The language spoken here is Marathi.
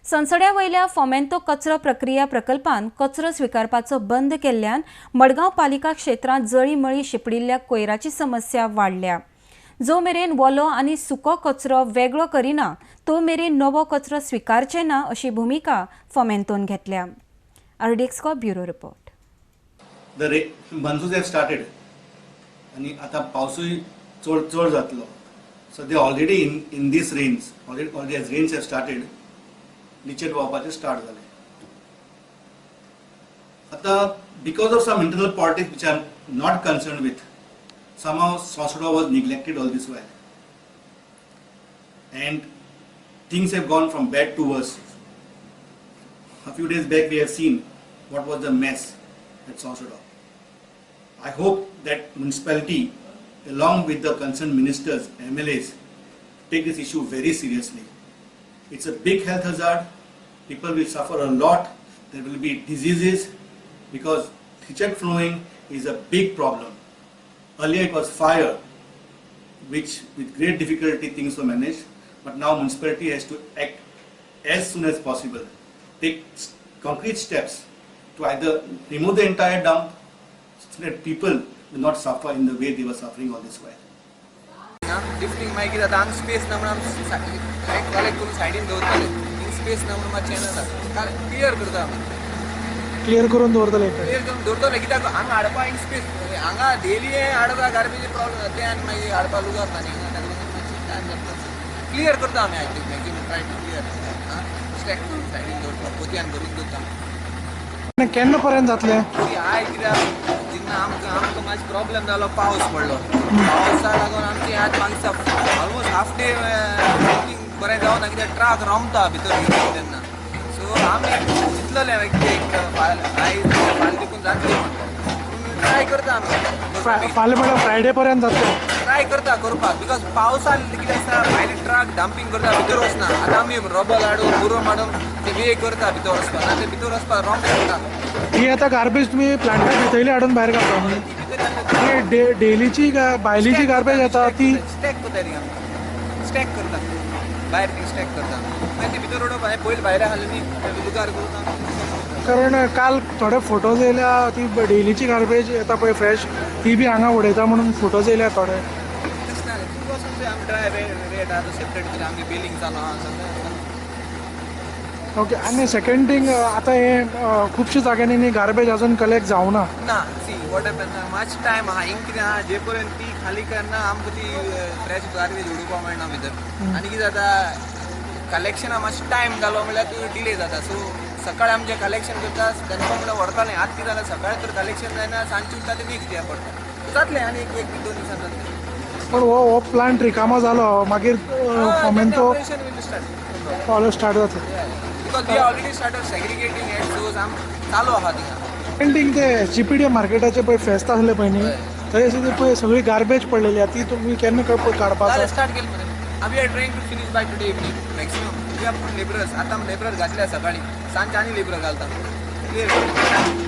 संसड्या वयल्या फोमेंतो कचरो प्रक्रिया प्रकल्पान कचरो स्वीकारपाचो बंद केल्ल्यान मडगांव पालिका क्षेत्रांत जळीमळी शिपडिल्ल्या कोयराची समस्या वाडल्या। जो मेरेन वलो आनी सुको कचरो वेगळो करिना तो मेरेन नवो कचरो स्वीकारचे ना अशी भूमिका फोमेंतोन घेतल्या। RDX को bureau report. The monsoons have started आणि आता पावसूय चड जातलो, so they already in these rains already as rains have started लीचेर वावपाचे स्टार्ट जाले। आता because of some internal politics which I am not concerned with, somehow Sonsoda was neglected all this while and things have gone from bad to worse. A few days back we have seen what was the mess at Sonsoda. I hope that municipality along with the concerned ministers, MLAs take this issue very seriously. It's a big health hazard. People will suffer a lot. There will be diseases because kitchen flowing is a big problem. Earlier it was fire, which with great difficulty things were managed, but now municipality has to act as soon as possible. Take concrete steps to either remove the entire dump so that people will not suffer in the way they were suffering all this while. Lifting मागीर आतां हांगा स्पेस ना म्हणून आमी कलेक्ट करून सायडीन दवरताले। स्पेस ना म्हणून मातशें येना क्लियर करता क्लियर करून दवरतले कित्याक हांगा हाडपा हिंग स्पेस हांगा डेली हाडपा गार्बेज प्रॉब्लम ते आनी मागीर हाडपा लुगार ना न्ही ताका लागून मातशें टायम लागता। क्लियर करता आमी I think maximum try to clear stack करून सायडीन दवरता पोतयान भरून दवरता। केन्ना पर्यंत जातले? आय कित्याक जेन्ना आमकां मातशें प्रॉब्लेम जालो पावस पडलो पावसा लागून आमची आज मागीर ऑलमोस्ट हाफ डे बरें जावना कित्याक ट्रक रोमता भितर तेन्ना सो आमी चिंतलेले एक फाल्यां देखून जातली म्हणटा ट्राय करता आमी फाल्यां म्हळ्यार फ्रायडे पर्यंत जातले ट्राय करता करपाक बिकॉज पावसान कितें आसता भायले ट्रक डंपिंग करता भितर वचना आतां आमी रबल हाडून बुरो मारून ते वे करता भितर वचपाक ना ते भितर वचपाक रोंग करता। ही आता गार्बेज तुम्ही प्लांटा भितरली हाडून भायर काडटा न्ही डेलीची भायलीची गार्बेज येता ती स्टॅक करता ती आमी स्टॅक करता भायर ती स्टॅक करता मागीर ती भितर उडोवप हांवें पयलीं भायर हाडली न्ही लुगार करता। कारण काल थोडे फोटोज येयल्या ती डेलीची गार्बेज येता पळय फ्रेश ती बी हांगा उडयता म्हणून फोटोज येयल्या थोडे तशें ना तूं वचून आमी ड्राय रेट आहा सेपरेट कितें आमगे बिलींग चालू आहा सगळें। ओके आनी सेकंड थिंग आतां हे खुबशे जाग्यांनी न्ही गार्बेज अजून कलेक्ट जावना ना सी वॉट हॅपन मातशें टायम आहा हिंग कितें आहा जे पर्यंत ती खाली करना आमकां ती फ्रेश गार्बेज उडोवपाक मेळना भितर आनी कितें जाता कलेक्शना मातशें टायम जालो म्हणल्यार ती डिले जाता सो सकाळी आमचें कलेक्शन करता दनपार म्हणल्यार व्हरतालें आतां कितें जालें सकाळी तर कलेक्शन जायना सांजचे उरता ते नेक्स्ट डे पडटा जातलें आनी एक 2 दिसांनी जातलें। पण हो प्लांट रिकामो जालो मागीर फोमेंतो फॉलो स्टार्ट जातलो because we already started segregating it so आम चालू आहा थिंगा। पेंटिंग ते जीपीडी मार्केटाचे पळय फेस्त आसले पळय न्ही थंय सुद्दां पळय सगळी गार्बेज पडलेली ती तुमी केन्ना काडपाक स्टार्ट केली मरे आमी are trying to finish by today evening maximum we are labourers आतां लेबरर्स घातल्या सकाळी सांजचे आनी लेबर घालता क्लियर